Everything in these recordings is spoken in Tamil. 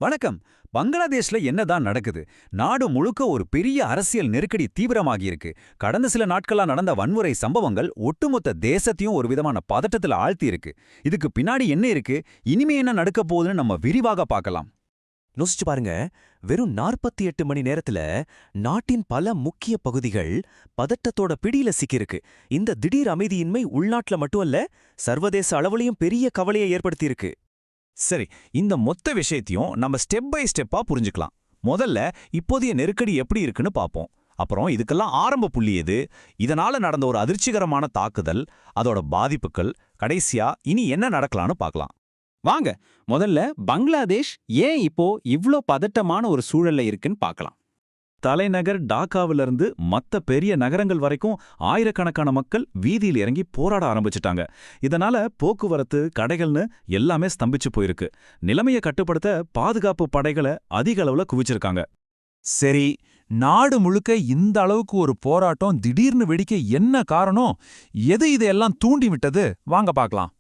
வணக்கம். பங்களாதேஷ்ல என்னதான் நடக்குது? நாடு முழுக்க ஒரு பெரிய அரசியல் நெருக்கடி தீவிரமாகி இருக்கு. கடந்த சில நாட்களா நடந்த வன்முறை சம்பவங்கள் ஒட்டுமொத்த தேசத்தையும் ஒரு விதமான பதட்டத்துல ஆழ்த்தி இருக்கு. இதுக்கு பின்னாடி என்ன இருக்கு? இனிமே என்ன நடக்க போகுதுன்னு நம்ம விரிவாக பார்க்கலாம். யோசிச்சு பாருங்க. வெறும் 48 மணி நேரத்துல நாட்டின் பல முக்கிய பகுதிகள் பதட்டத்தோட பிடியில சிக்கியிருக்கு. இந்த திடீர் அமைதியின்மை உள்நாட்டுல மட்டும் அல்ல, சர்வதேச அளவுலயும் பெரிய கவலையை ஏற்படுத்தியிருக்கு. சரி, இந்த மொத்த விஷயத்தையும் நம்ம ஸ்டெப் பை ஸ்டெப்பா புரிஞ்சுக்கலாம். முதல்ல இப்போதைய நெருக்கடி எப்படி இருக்குன்னு பார்ப்போம். அப்புறம் இதுக்கெல்லாம் ஆரம்ப புள்ளி எது, இதனால நடந்த ஒரு அதிர்ச்சிகரமான தாக்குதல், அதோட பாதிப்புகள், கடைசியா இனி என்ன நடக்கலான்னு பார்க்கலாம். வாங்க, முதல்ல பங்களாதேஷ் ஏன் இப்போ இவ்ளோ பதட்டமான ஒரு சூழல்ல இருக்குன்னு பார்க்கலாம். தலைநகர் டாக்காவிலிருந்து மத்த பெரிய நகரங்கள் வரைக்கும் ஆயிரக்கணக்கான மக்கள் வீதியில் இறங்கி போராட ஆரம்பிச்சிட்டாங்க. இதனால போக்குவரத்து, கடைகள்னு எல்லாமே ஸ்தம்பிச்சு போயிருக்கு. நிலைமையை கட்டுப்படுத்த பாதுகாப்பு படைகளை அதிக அளவுல குவிச்சிருக்காங்க. சரி, நாடு முழுக்க இந்த அளவுக்கு ஒரு போராட்டம் திடீர்னு வெடிக்க என்ன காரணம்? எது இதையெல்லாம் தூண்டி விட்டது? வாங்க பார்க்கலாம்.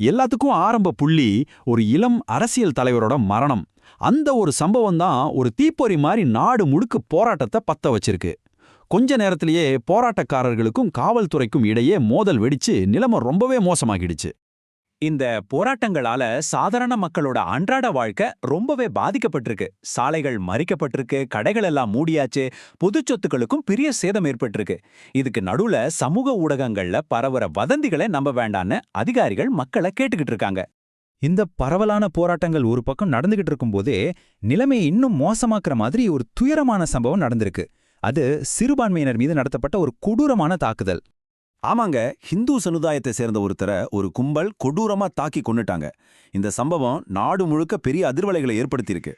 எல்லாத்துக்கும் ஆரம்ப புள்ளி ஒரு இளம் அரசியல் தலைவரோட மரணம். அந்த ஒரு சம்பவம் தான் ஒரு தீப்பொறி மாதிரி நாடு முழுக்க போராட்டத்தை பத்த வச்சிருக்கு. கொஞ்ச நேரத்திலேயே போராட்டக்காரர்களுக்கும் காவல்துறைக்கும் இடையே மோதல் வெடிச்சு நிலைமை ரொம்பவே மோசமாகிடுச்சு. இந்த போராட்டங்களால சாதாரண மக்களோட அன்றாட வாழ்க்கை ரொம்பவே பாதிக்கப்பட்டிருக்கு. சாலைகள் மறிக்கப்பட்டிருக்கு, கடைகள் எல்லாம் மூடியாச்சு, பொது சொத்துக்களுக்கும் பெரிய சேதம் ஏற்பட்டிருக்கு. இதுக்கு நடுவுல சமூக ஊடகங்கள்ல பரவுற வதந்திகளை நம்ப வேண்டான்னு அதிகாரிகள் மக்களை கேட்டுக்கிட்டு இருக்காங்க. இந்த பரவலான போராட்டங்கள் ஒரு பக்கம் நடந்துகிட்டு இருக்கும்போதே நிலைமையை இன்னும் மோசமாக்குற மாதிரி ஒரு துயரமான சம்பவம் நடந்திருக்கு. அது சிறுபான்மையினர் மீது நடத்தப்பட்ட ஒரு கொடூரமான தாக்குதல். ஆமாங்க, ஹிந்து சமுதாயத்தை சேர்ந்த ஒருத்தரை ஒரு கும்பல் கொடூரமா தாக்கி கொன்னுட்டாங்க. இந்த சம்பவம் நாடு முழுக்க பெரிய அதிர்வலைகளை ஏற்படுத்தியிருக்கு.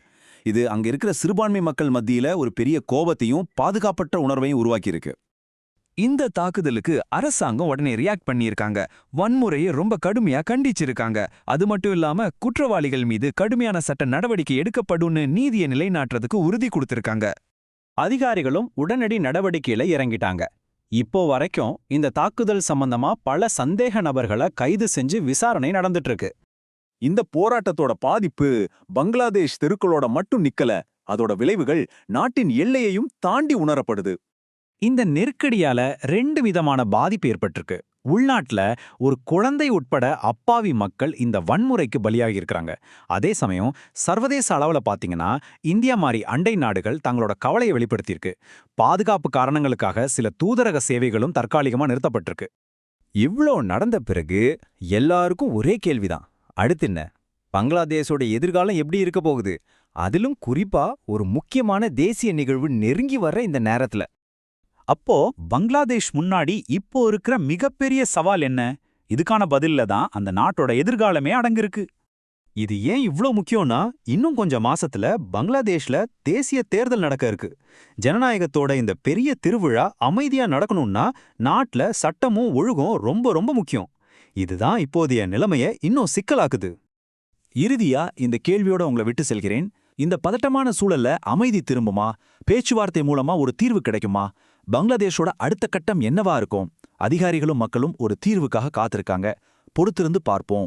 இது அங்க இருக்கிற சிறுபான்மை மக்கள் மத்தியில ஒரு பெரிய கோபத்தையும் பாதுகாப்பற்ற உணர்வையும் உருவாக்கியிருக்கு. இந்த தாக்குதலுக்கு அரசாங்கம் உடனே ரியாக்ட் பண்ணியிருக்காங்க. வன்முறையை ரொம்ப கடுமையா கண்டிச்சிருக்காங்க. அது மட்டும் இல்லாம குற்றவாளிகள் மீது கடுமையான சட்ட நடவடிக்கை எடுக்கப்படும்னு நீதியை நிலைநாட்டுறதுக்கு உறுதி கொடுத்திருக்காங்க. அதிகாரிகளும் உடனடி நடவடிக்கையில இறங்கிட்டாங்க. இப்போ வரைக்கும் இந்த தாக்குதல் சம்பந்தமா பல சந்தேக நபர்களை கைது செஞ்சு விசாரணை நடந்துட்டு இருக்கு. இந்த போராட்டத்தோட பாதிப்பு பங்களாதேஷ் தெருக்களோட மட்டும் நிக்கல, அதோட விளைவுகள் நாட்டின் எல்லையையும் தாண்டி உணரப்படுது. இந்த நெருக்கடியால 2 விதமான பாதிப்பு ஏற்பட்டிருக்கு. உள்நாட்டுல ஒரு குழந்தை உட்பட அப்பாவி மக்கள் இந்த வன்முறைக்கு பலியாகி இருக்கிறாங்க. அதே சமயம் சர்வதேச அளவுல பாத்தீங்கன்னா இந்தியா மாதிரி அண்டை நாடுகள் தங்களோட கவலையை வெளிப்படுத்தியிருக்கு. பாதுகாப்பு காரணங்களுக்காக சில தூதரக சேவைகளும் தற்காலிகமா நிறுத்தப்பட்டிருக்கு. இவ்ளோ நடந்த பிறகு எல்லாருக்கும் ஒரே கேள்விதான், அடுத்து என்ன? பங்களாதேஷோட எதிர்காலம் எப்படி இருக்க போகுது? அதிலும் குறிப்பா ஒரு முக்கியமான தேசிய நிகழ்வு நெருங்கி வர்ற இந்த நேரத்துல. அப்போ பங்களாதேஷ் முன்னாடி இப்போ இருக்கிற மிகப்பெரிய சவால் என்ன? இதுக்கான பதில்ல தான் அந்த நாட்டோட எதிர்காலமே அடங்கிருக்கு. இது ஏன் இவ்ளோ முக்கியம்னா, இன்னும் கொஞ்சம் மாசத்துல பங்களாதேஷ்ல தேசிய தேர்தல் நடக்க இருக்கு. ஜனநாயகத்தோட இந்த பெரிய திருவிழா அமைதியா நடக்கணும்னா நாட்டுல சட்டமும் ஒழுகும் ரொம்ப ரொம்ப முக்கியம். இதுதான் இப்போதைய நிலைமைய இன்னும் சிக்கலாக்குது. இறுதியா இந்த கேள்வியோட உங்களை விட்டு செல்கிறேன். இந்த பதட்டமான சூழல்ல அமைதி திரும்புமா? பேச்சுவார்த்தை மூலமா ஒரு தீர்வு கிடைக்குமா? பங்களாதேஷோட அடுத்த கட்டம் என்னவா இருக்கும்? அதிகாரிகளும் மக்களும் ஒரு தீர்வுக்காக காத்திருக்காங்க. பொறுத்திருந்து பார்ப்போம்.